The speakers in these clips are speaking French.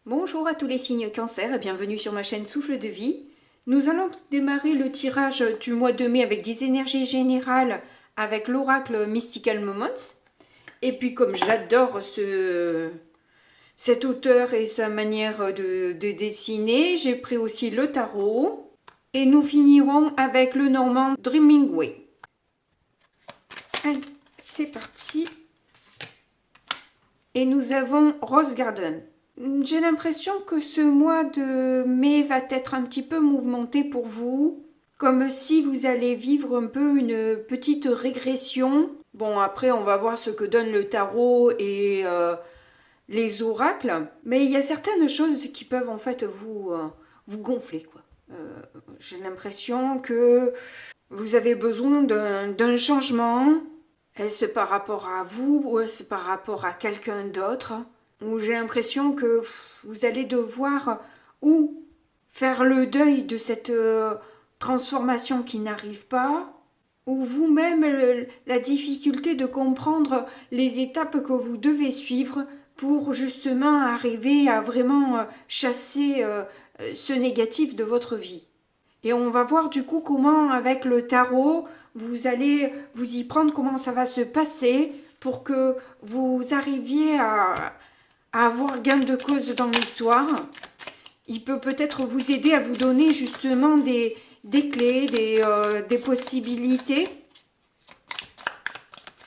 Bonjour à tous les signes Cancer et bienvenue sur ma chaîne Souffle de Vie. Nous allons démarrer le tirage du mois de mai avec des énergies générales avec l'oracle Mystical Moments. Et puis comme j'adore cet auteur et sa manière de dessiner, j'ai pris aussi le tarot. Et nous finirons avec le normand Dreaming Way. Allez, c'est parti. Et nous avons Rose Garden. J'ai l'impression que ce mois de mai va être un petit peu mouvementé pour vous, comme si vous allez vivre un peu une petite régression. Bon, après, on va voir ce que donne le tarot et les oracles, mais il y a certaines choses qui peuvent en fait vous gonfler, quoi. J'ai l'impression que vous avez besoin d'un changement. Est-ce par rapport à vous ou est-ce par rapport à quelqu'un d'autre? Où j'ai l'impression que vous allez devoir ou faire le deuil de cette transformation qui n'arrive pas, ou vous-même la difficulté de comprendre les étapes que vous devez suivre pour justement arriver à vraiment chasser ce négatif de votre vie. Et on va voir du coup comment avec le tarot vous allez vous y prendre, comment ça va se passer pour que vous arriviez à avoir gain de cause dans l'histoire. Il peut peut-être vous aider à vous donner justement des clés, des possibilités.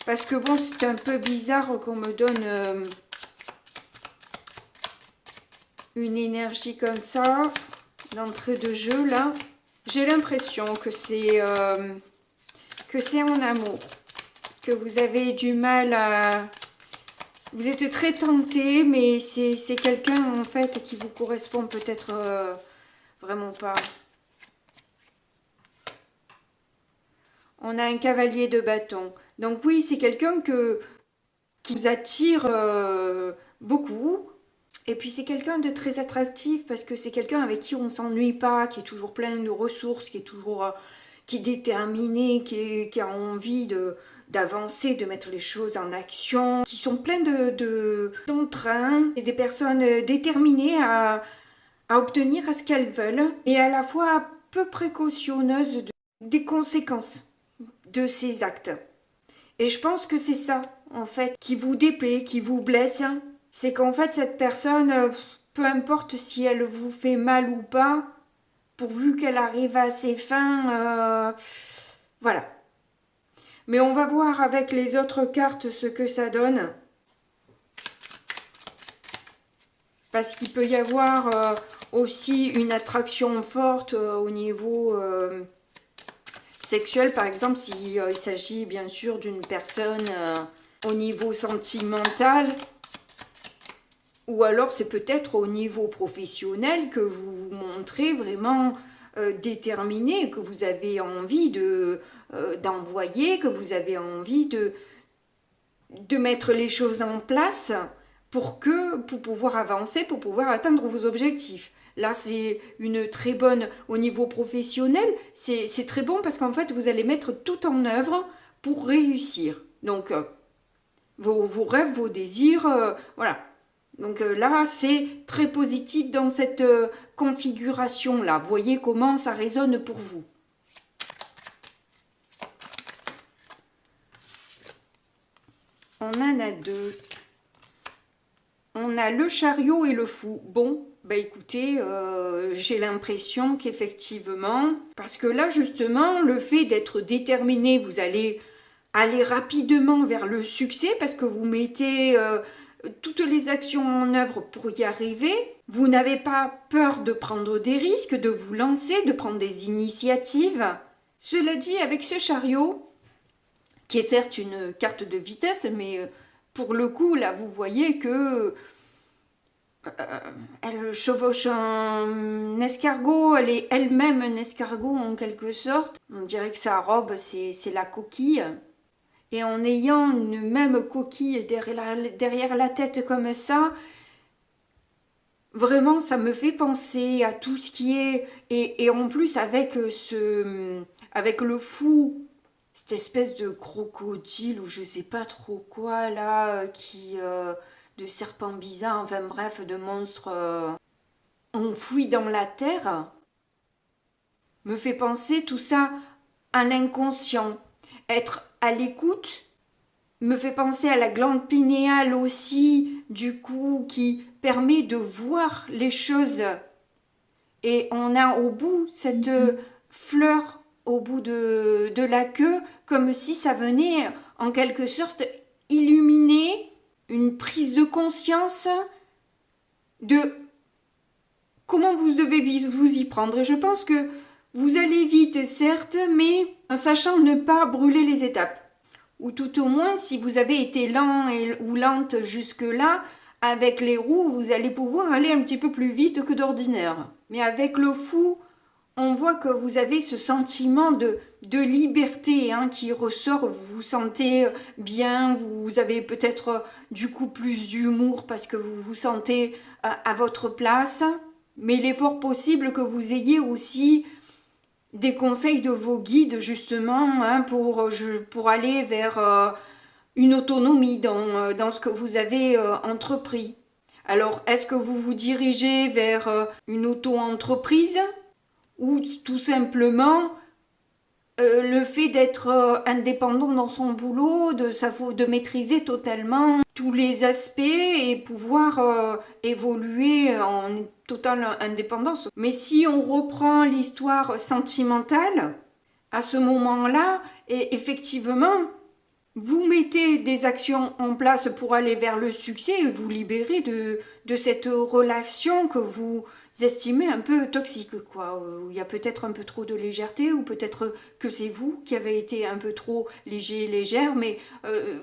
Parce que bon, c'est un peu bizarre qu'on me donne une énergie comme ça, d'entrée de jeu là. J'ai l'impression que c'est en amour, que vous avez du mal à... Vous êtes très tenté, mais c'est quelqu'un en fait qui vous correspond peut-être vraiment pas. On a un cavalier de bâton. Donc oui, c'est quelqu'un qui vous attire beaucoup. Et puis c'est quelqu'un de très attractif parce que c'est quelqu'un avec qui on ne s'ennuie pas, qui est toujours plein de ressources, qui est toujours qui est déterminé, qui a envie d'avancer, de mettre les choses en action, qui sont pleins d'entrain. C'est des personnes déterminées à obtenir à ce qu'elles veulent, et à la fois peu précautionneuses des conséquences de ces actes. Et je pense que c'est ça, en fait, qui vous déplaît, qui vous blesse. C'est qu'en fait, cette personne, peu importe si elle vous fait mal ou pas, pourvu qu'elle arrive à ses fins, voilà. Mais on va voir avec les autres cartes ce que ça donne. Parce qu'il peut y avoir aussi une attraction forte au niveau sexuel, par exemple, s'il s'agit bien sûr d'une personne au niveau sentimental. Ou alors c'est peut-être au niveau professionnel que vous vous montrez vraiment déterminé, que vous avez envie d'envoyer, que vous avez envie de mettre les choses en place pour pouvoir avancer, pour pouvoir atteindre vos objectifs. Là, c'est une très bonne, au niveau professionnel, c'est très bon parce qu'en fait, vous allez mettre tout en œuvre pour réussir. Donc, vos rêves, vos désirs, voilà. Donc là, c'est très positif dans cette configuration-là. Voyez comment ça résonne pour vous. On en a deux. On a le chariot et le fou. Bon, bah écoutez, j'ai l'impression qu'effectivement, parce que là justement, le fait d'être déterminé, vous allez aller rapidement vers le succès parce que vous mettez toutes les actions en œuvre pour y arriver. Vous n'avez pas peur de prendre des risques, de vous lancer, de prendre des initiatives. Cela dit, avec ce chariot, qui est certes une carte de vitesse, mais pour le coup, là, vous voyez que elle chevauche un escargot, elle est elle-même un escargot en quelque sorte. On dirait que sa robe, c'est la coquille. Et en ayant une même coquille derrière la tête comme ça, vraiment, ça me fait penser à tout ce qui est... Et en plus, avec avec le fou, cette espèce de crocodile ou je sais pas trop quoi, là, de serpents bizarres, enfin bref, de monstres enfouis dans la terre, me fait penser tout ça à l'inconscient. Être à l'écoute me fait penser à la glande pinéale aussi, du coup, qui permet de voir les choses. Et on a au bout cette fleur au bout de la queue, comme si ça venait en quelque sorte illuminer une prise de conscience de comment vous devez vous y prendre. Et je pense que vous allez vite, certes, mais en sachant ne pas brûler les étapes. Ou tout au moins, si vous avez été lent ou lente jusque-là, avec les roues, vous allez pouvoir aller un petit peu plus vite que d'ordinaire. Mais avec le fou, on voit que vous avez ce sentiment de liberté qui ressort, vous vous sentez bien, vous avez peut-être du coup plus d'humour parce que vous vous sentez à votre place. Mais il est fort possible que vous ayez aussi des conseils de vos guides justement pour aller vers une autonomie dans ce que vous avez entrepris. Alors, est-ce que vous vous dirigez vers une auto-entreprise ou tout simplement le fait d'être indépendant dans son boulot, de maîtriser totalement tous les aspects et pouvoir évoluer en totale indépendance. Mais si on reprend l'histoire sentimentale, à ce moment-là, et effectivement, vous mettez des actions en place pour aller vers le succès et vous libérer de cette relation que vous estimez un peu toxique, quoi. Où il y a peut-être un peu trop de légèreté ou peut-être que c'est vous qui avez été un peu trop léger, légère, mais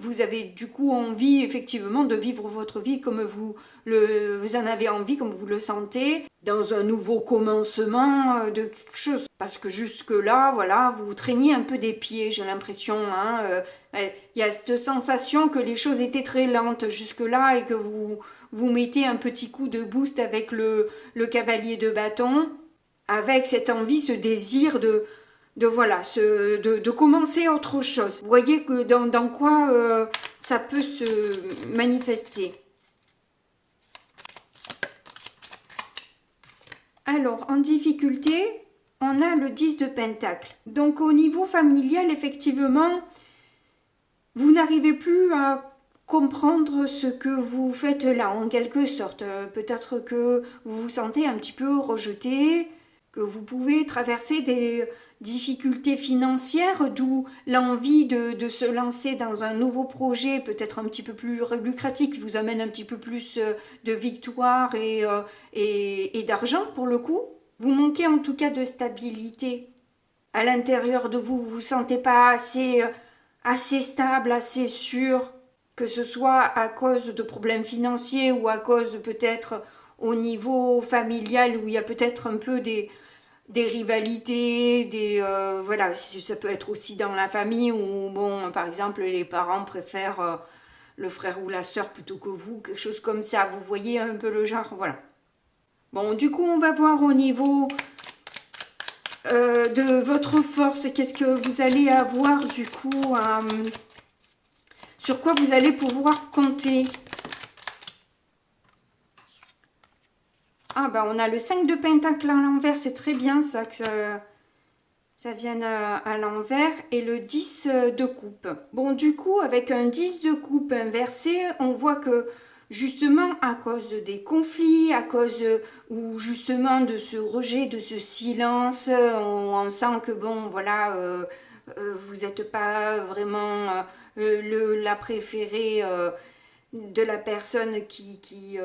vous avez du coup envie effectivement de vivre votre vie comme vous en avez envie, comme vous le sentez, dans un nouveau commencement de quelque chose. Parce que jusque-là, voilà, vous traîniez un peu des pieds, j'ai l'impression, il y a cette sensation que les choses étaient très lentes jusque-là et que vous mettez un petit coup de boost avec le cavalier de bâton, avec cette envie, ce désir de commencer autre chose. Vous voyez que dans quoi ça peut se manifester. Alors, en difficulté, on a le 10 de Pentacle. Donc, au niveau familial, effectivement, vous n'arrivez plus à comprendre ce que vous faites là, en quelque sorte. Peut-être que vous vous sentez un petit peu rejeté, que vous pouvez traverser des difficultés financières, d'où l'envie de se lancer dans un nouveau projet, peut-être un petit peu plus lucratif, qui vous amène un petit peu plus de victoire et d'argent pour le coup. Vous manquez en tout cas de stabilité. À l'intérieur de vous, vous vous sentez pas assez stable, assez sûr, que ce soit à cause de problèmes financiers ou à cause peut-être au niveau familial où il y a peut-être un peu des rivalités, voilà, ça peut être aussi dans la famille où, bon, par exemple, les parents préfèrent le frère ou la sœur plutôt que vous, quelque chose comme ça, vous voyez un peu le genre, voilà. Bon, du coup, on va voir au niveau de votre force, qu'est-ce que vous allez avoir du coup, sur quoi vous allez pouvoir compter. Ah bah on a le 5 de Pentacle à l'envers, c'est très bien ça que ça vienne à l'envers, et le 10 de coupe. Bon, du coup, avec un 10 de coupe inversé, on voit que justement à cause des conflits, à cause ou justement de ce rejet, de ce silence, on sent que bon, voilà, vous n'êtes pas vraiment la préférée de la personne qui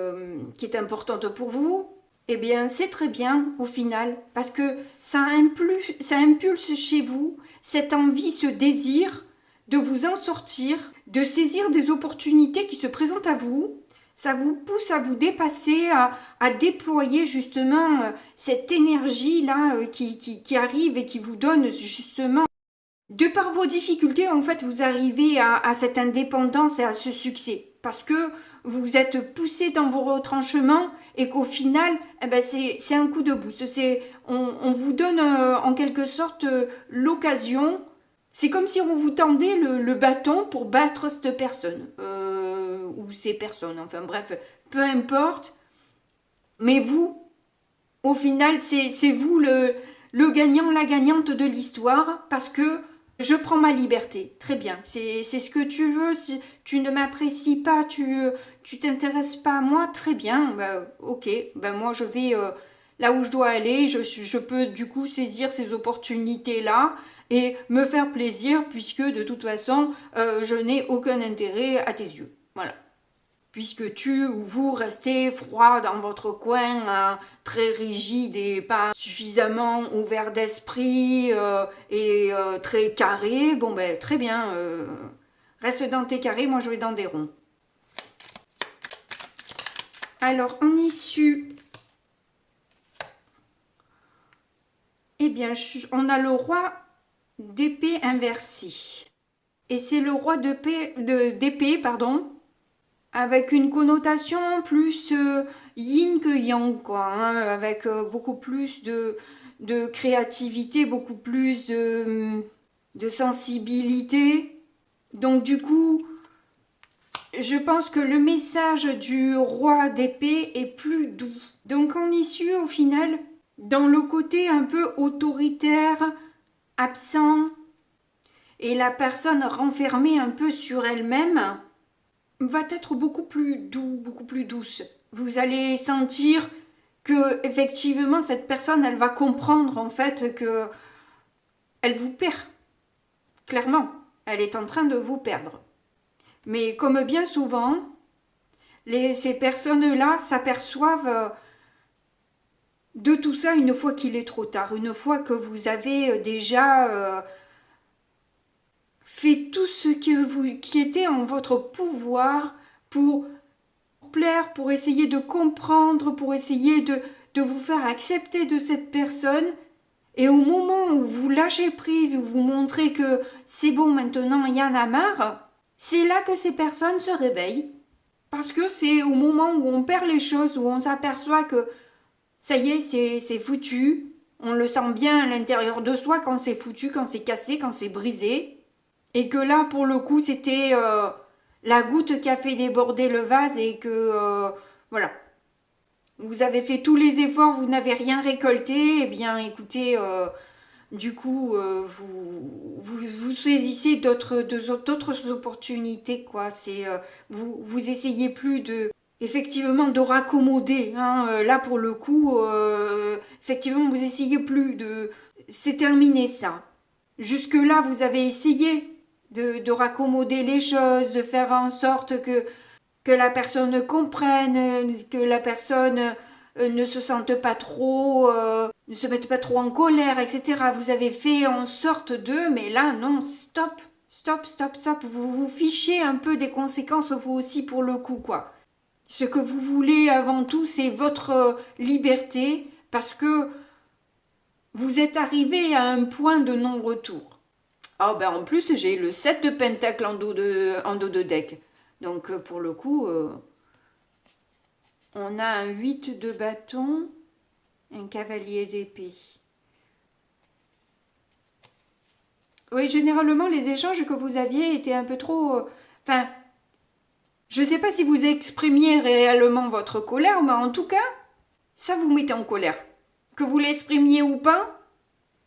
est importante pour vous. Eh bien, c'est très bien au final, parce que ça impulse chez vous cette envie, ce désir de vous en sortir, de saisir des opportunités qui se présentent à vous. Ça vous pousse à vous dépasser, à déployer justement cette énergie-là qui arrive et qui vous donne justement, de par vos difficultés, en fait, vous arrivez à cette indépendance et à ce succès. Parce que vous êtes poussé dans vos retranchements et qu'au final, eh ben c'est un coup de boost. On vous donne en quelque sorte l'occasion. C'est comme si on vous tendait le bâton pour battre cette personne. ou ces personnes. Enfin bref, peu importe. Mais vous, au final, c'est vous le gagnant, la gagnante de l'histoire, parce que je prends ma liberté. Très bien, c'est ce que tu veux. Si tu ne m'apprécies pas, tu t'intéresses pas à moi, très bien. Bah, ok, ben moi je vais là où je dois aller. Je peux du coup saisir ces opportunités-là et me faire plaisir, puisque de toute façon, je n'ai aucun intérêt à tes yeux. Voilà. Puisque tu ou vous restez froid dans votre coin, hein, très rigide et pas suffisamment ouvert d'esprit et très carré, bon ben très bien, reste dans tes carrés, moi je vais dans des ronds. Alors en issue, eh bien on a le roi d'épée inversé. Et c'est le roi d'épée, pardon, avec une connotation plus yin que yang, quoi, hein, avec beaucoup plus de créativité, beaucoup plus de sensibilité. Donc du coup, je pense que le message du roi d'épée est plus doux. Donc en issue, au final, dans le côté un peu autoritaire, absent, et la personne renfermée un peu sur elle-même, va être beaucoup plus doux, beaucoup plus douce. Vous allez sentir que effectivement cette personne, elle va comprendre en fait que elle vous perd. Clairement, elle est en train de vous perdre. Mais comme bien souvent, ces personnes-là s'aperçoivent de tout ça une fois qu'il est trop tard, une fois que vous avez déjà fait tout ce qui était en votre pouvoir pour plaire, pour essayer de comprendre, pour essayer de vous faire accepter de cette personne. Et au moment où vous lâchez prise, où vous montrez que c'est bon maintenant, il y en a marre, c'est là que ces personnes se réveillent. Parce que c'est au moment où on perd les choses, où on s'aperçoit que ça y est, c'est foutu. On le sent bien à l'intérieur de soi quand c'est foutu, quand c'est cassé, quand c'est brisé. Et que là, pour le coup, c'était la goutte qui a fait déborder le vase et que, voilà, vous avez fait tous les efforts, vous n'avez rien récolté, eh bien, écoutez, du coup, vous saisissez d'autres opportunités, quoi. C'est, vous essayez plus effectivement, de raccommoder, hein. Là, pour le coup, effectivement, vous essayez plus c'est terminé, ça. Jusque-là, vous avez essayé de raccommoder les choses, de faire en sorte que la personne comprenne, que la personne ne se sente pas trop, ne se mette pas trop en colère, etc. Vous avez fait en sorte mais là, non, stop, stop, stop, stop. Vous vous fichez un peu des conséquences, vous aussi, pour le coup, quoi. Ce que vous voulez avant tout, c'est votre liberté, parce que vous êtes arrivé à un point de non-retour. Ah ben en plus j'ai le 7 de pentacle en dos de deck. Donc pour le coup, on a un 8 de bâton, un cavalier d'épée. Oui, généralement les échanges que vous aviez étaient un peu trop... Enfin, je ne sais pas si vous exprimiez réellement votre colère, mais en tout cas, ça vous mettait en colère. Que vous l'exprimiez ou pas,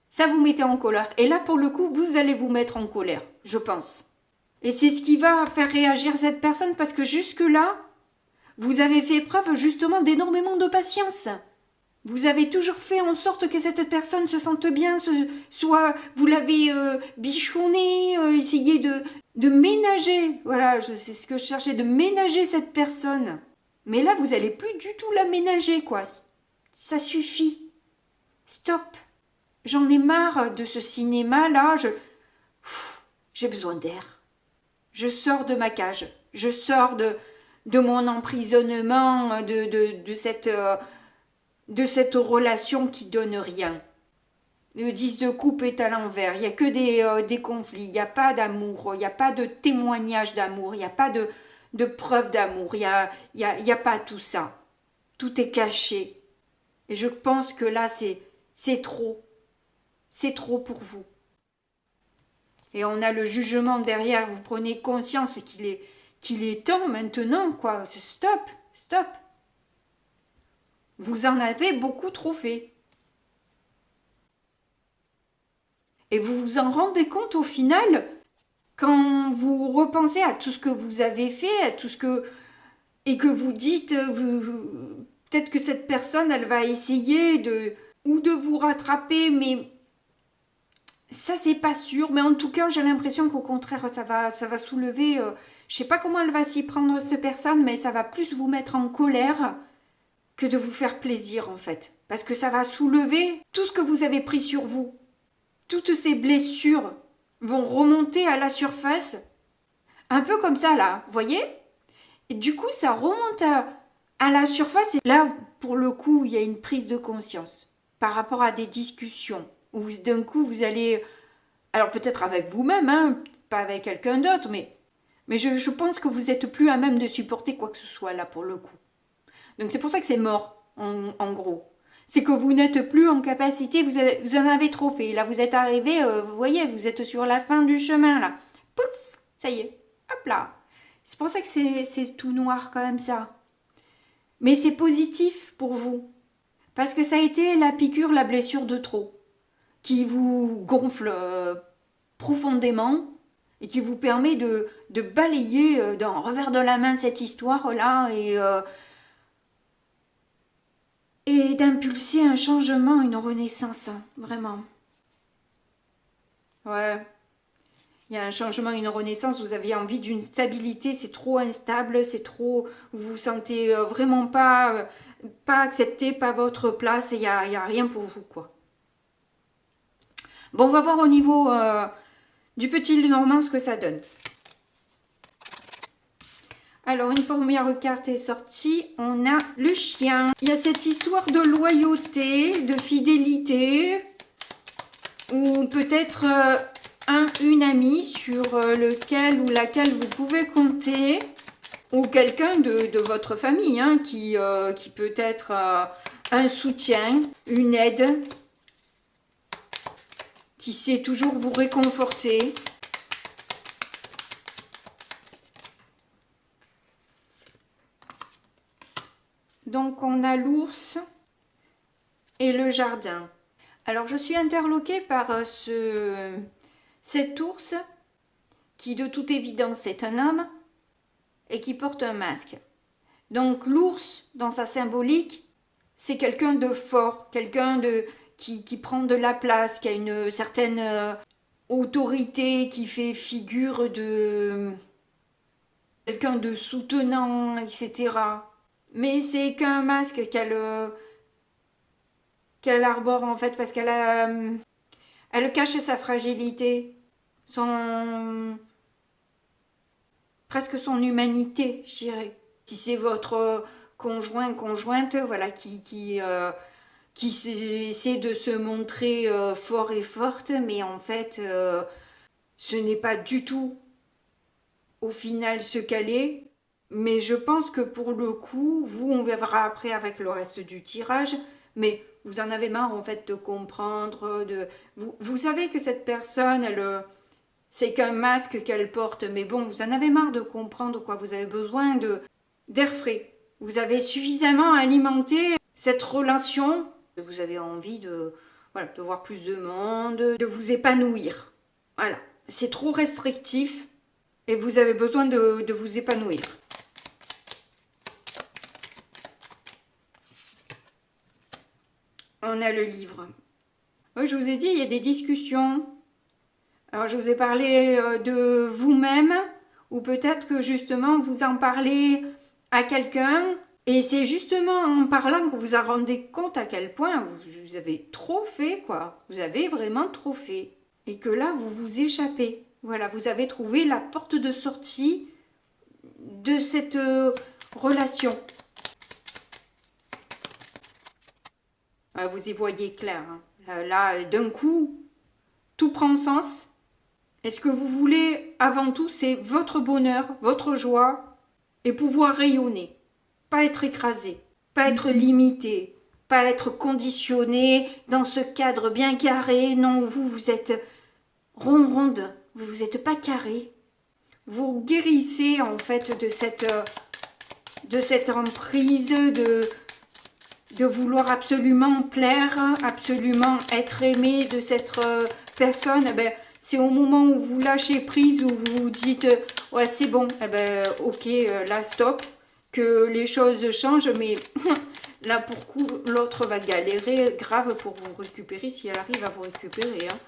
ça vous mettait en colère. Et là, pour le coup, vous allez vous mettre en colère, je pense. Et c'est ce qui va faire réagir cette personne, parce que jusque-là, vous avez fait preuve justement d'énormément de patience. Vous avez toujours fait en sorte que cette personne se sente bien, soit vous l'avez bichonné, essayé de ménager. Voilà, c'est ce que je cherchais, de ménager cette personne. Mais là, vous allez plus du tout la ménager, quoi. Ça suffit. Stop. J'en ai marre de ce cinéma-là. J'ai besoin d'air. Je sors de ma cage. Je sors de mon emprisonnement, de cette relation qui donne rien. Le 10 de coupe est à l'envers. Il n'y a que des conflits. Il n'y a pas d'amour. Il n'y a pas de témoignage d'amour. Il n'y a pas de preuve d'amour. Il n'y a pas tout ça. Tout est caché. Et je pense que là, c'est trop. C'est trop pour vous. Et on a le jugement derrière. Vous prenez conscience qu'il est temps maintenant, quoi. Stop, stop. Vous en avez beaucoup trop fait. Et vous vous en rendez compte au final, quand vous repensez à tout ce que vous avez fait, à tout ce que... et que vous dites, peut-être que cette personne, elle va essayer ou de vous rattraper, mais ça, c'est pas sûr. Mais en tout cas, j'ai l'impression qu'au contraire, ça va soulever... je sais pas comment elle va s'y prendre, cette personne, mais ça va plus vous mettre en colère que de vous faire plaisir, en fait. Parce que ça va soulever tout ce que vous avez pris sur vous. Toutes ces blessures vont remonter à la surface, un peu comme ça, là, vous voyez? Et du coup, ça remonte à la surface. Et là, pour le coup, il y a une prise de conscience par rapport à des discussions où d'un coup, vous allez... Alors peut-être avec vous-même, hein, pas avec quelqu'un d'autre, mais je pense que vous n'êtes plus à même de supporter quoi que ce soit là, pour le coup. Donc c'est pour ça que c'est mort, en gros. C'est que vous n'êtes plus en capacité, vous en avez trop fait. Là, vous êtes arrivé, vous voyez, vous êtes sur la fin du chemin, là. Pouf, ça y est, hop là. C'est pour ça que c'est tout noir comme ça. Mais c'est positif pour vous. Parce que ça a été la piqûre, la blessure de trop, qui vous gonfle profondément et qui vous permet de balayer d'un revers de la main cette histoire-là et d'impulser un changement, une renaissance, hein, vraiment. Ouais, il y a un changement, une renaissance, vous avez envie d'une stabilité, c'est trop instable, c'est trop... Vous vous sentez vraiment pas accepté, pas votre place, il y a rien pour vous, quoi. Bon, on va voir au niveau du petit Lenormand ce que ça donne. Alors, une première carte est sortie. On a le chien. Il y a cette histoire de loyauté, de fidélité, ou peut-être une amie sur lequel ou laquelle vous pouvez compter, ou quelqu'un de votre famille hein, qui peut être un soutien, une aide, qui sait toujours vous réconforter. Donc, on a l'ours et le jardin. Alors, je suis interloquée par cet ours qui, de toute évidence, est un homme et qui porte un masque. Donc, l'ours, dans sa symbolique, c'est quelqu'un de fort, quelqu'un qui prend de la place, qui a une certaine autorité, qui fait figure de quelqu'un de soutenant, etc. Mais c'est qu'un masque qu'elle arbore en fait parce elle cache sa fragilité, presque son humanité, je dirais. Si c'est votre conjointe, voilà, qui essaie de se montrer fort et forte, mais en fait, ce n'est pas du tout au final ce qu'elle est. Mais je pense que pour le coup, vous, on verra après avec le reste du tirage, mais vous en avez marre en fait de comprendre, vous savez que cette personne, c'est qu'un masque qu'elle porte, mais bon, vous en avez marre de comprendre quoi, vous avez besoin d'air frais. Vous avez suffisamment alimenté cette relation, vous avez envie de voir plus de monde, de vous épanouir. Voilà, c'est trop restrictif et vous avez besoin de vous épanouir. On a le livre. Oui, je vous ai dit, il y a des discussions. Alors, je vous ai parlé de vous-même, ou peut-être que justement, vous en parlez à quelqu'un, et c'est justement en parlant que vous vous rendez compte à quel point vous avez trop fait, quoi. Vous avez vraiment trop fait. Et que là, vous vous échappez. Voilà, vous avez trouvé la porte de sortie de cette relation. Vous y voyez clair. Hein. Là, d'un coup, tout prend sens. Et ce que vous voulez avant tout, c'est votre bonheur, votre joie et pouvoir rayonner. Pas être écrasé, pas être limité, pas être conditionné dans ce cadre bien carré. Non, vous êtes ronde, vous n'êtes pas carré. vous guérissez en fait de cette emprise, de vouloir absolument plaire, absolument être aimé de cette personne. Eh ben, c'est au moment où vous lâchez prise, où vous vous dites ouais c'est bon, eh ben, ok, là stop, que les choses changent, mais là pour coup l'autre va galérer grave pour vous récupérer si elle arrive à vous récupérer. Hein.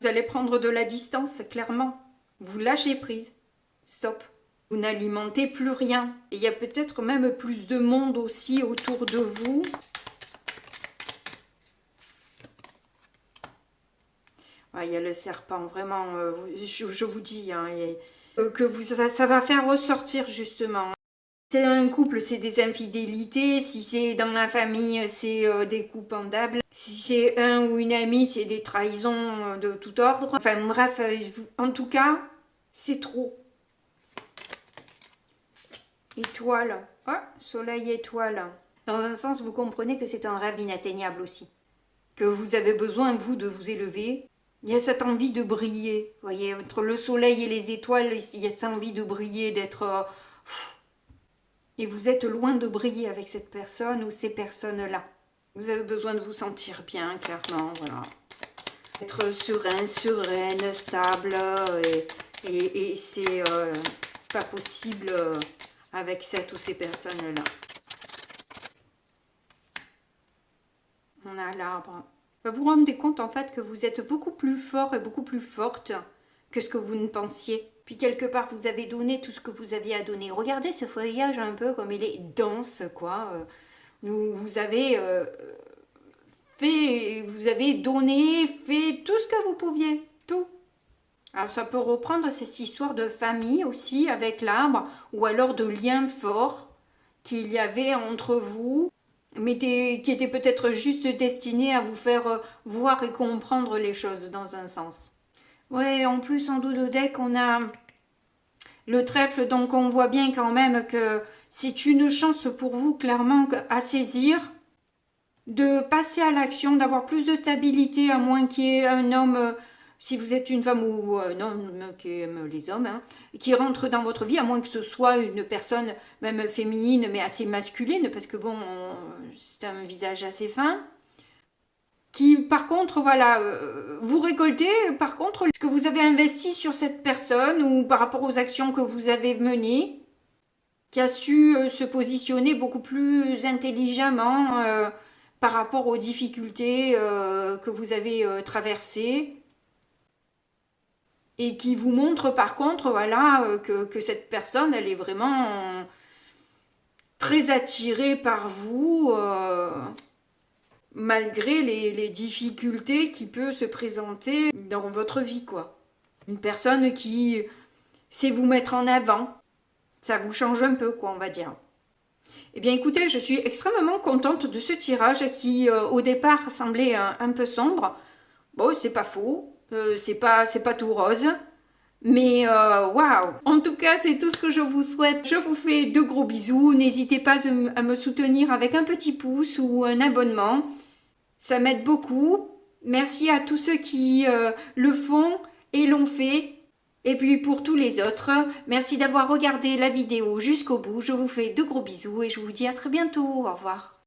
Vous allez prendre de la distance, clairement. Vous lâchez prise. Stop. Vous n'alimentez plus rien. Et il y a peut-être même plus de monde aussi autour de vous. Ouais, il y a le serpent, vraiment, je vous dis, hein, que ça va faire ressortir justement. C'est un couple, c'est des infidélités. Si c'est dans la famille, c'est des coups pendables. Si c'est un ou une amie, c'est des trahisons de tout ordre. Enfin bref, en tout cas, c'est trop. Étoile. Ah, soleil étoile. Dans un sens, vous comprenez que c'est un rêve inatteignable aussi. Que vous avez besoin, vous, de vous élever. Il y a cette envie de briller. Vous voyez, entre le soleil et les étoiles, il y a cette envie de briller, d'être... et vous êtes loin de briller avec cette personne ou ces personnes-là. Vous avez besoin de vous sentir bien, clairement, voilà. Être serein, sereine, stable, et c'est pas possible avec cette ou ces personnes-là. On a l'arbre. Vous vous rendez compte en fait que vous êtes beaucoup plus fort et beaucoup plus forte que ce que vous ne pensiez. Puis quelque part vous avez donné tout ce que vous aviez à donner. Regardez ce feuillage un peu comme il est dense quoi. Vous avez vous avez donné, fait tout ce que vous pouviez, tout. Alors ça peut reprendre cette histoire de famille aussi avec l'arbre ou alors de liens forts qu'il y avait entre vous. Mais qui était peut-être juste destiné à vous faire voir et comprendre les choses dans un sens. Ouais, en plus en dos de deck, on a le trèfle, donc on voit bien quand même que c'est une chance pour vous clairement à saisir, de passer à l'action, d'avoir plus de stabilité, à moins qu'il y ait un homme, si vous êtes une femme ou un homme qui aime les hommes, hein, qui rentre dans votre vie, à moins que ce soit une personne même féminine, mais assez masculine, parce que bon, c'est un visage assez fin, qui par contre, voilà, vous récoltez par contre ce que vous avez investi sur cette personne ou par rapport aux actions que vous avez menées, qui a su se positionner beaucoup plus intelligemment par rapport aux difficultés que vous avez traversées. Et qui vous montre par contre voilà, que cette personne, elle est vraiment très attirée par vous, malgré les difficultés qui peuvent se présenter dans votre vie, quoi. Une personne qui sait vous mettre en avant, ça vous change un peu, quoi, on va dire. Eh bien, écoutez, je suis extrêmement contente de ce tirage qui, au départ, semblait un peu sombre. Bon, c'est pas faux. C'est pas tout rose, mais waouh! En tout cas, c'est tout ce que je vous souhaite. Je vous fais de gros bisous. N'hésitez pas à me soutenir avec un petit pouce ou un abonnement. Ça m'aide beaucoup. Merci à tous ceux qui le font et l'ont fait. Et puis pour tous les autres, merci d'avoir regardé la vidéo jusqu'au bout. Je vous fais de gros bisous et je vous dis à très bientôt. Au revoir.